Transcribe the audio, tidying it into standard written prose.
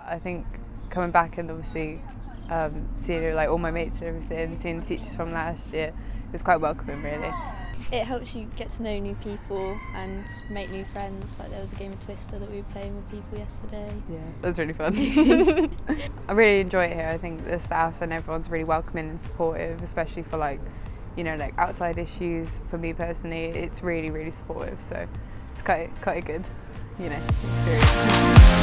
I think coming back and obviously seeing like all my mates and everything, seeing the teachers from last year, it was quite welcoming really. It helps you get to know new people and make new friends. Like there was a game of Twister that we were playing with people yesterday. Yeah, that was really fun. I really enjoy it here. I think the staff and everyone's really welcoming and supportive, especially for like, you know, like outside issues. For me personally, it's really, really supportive. So it's quite a good, you know, experience.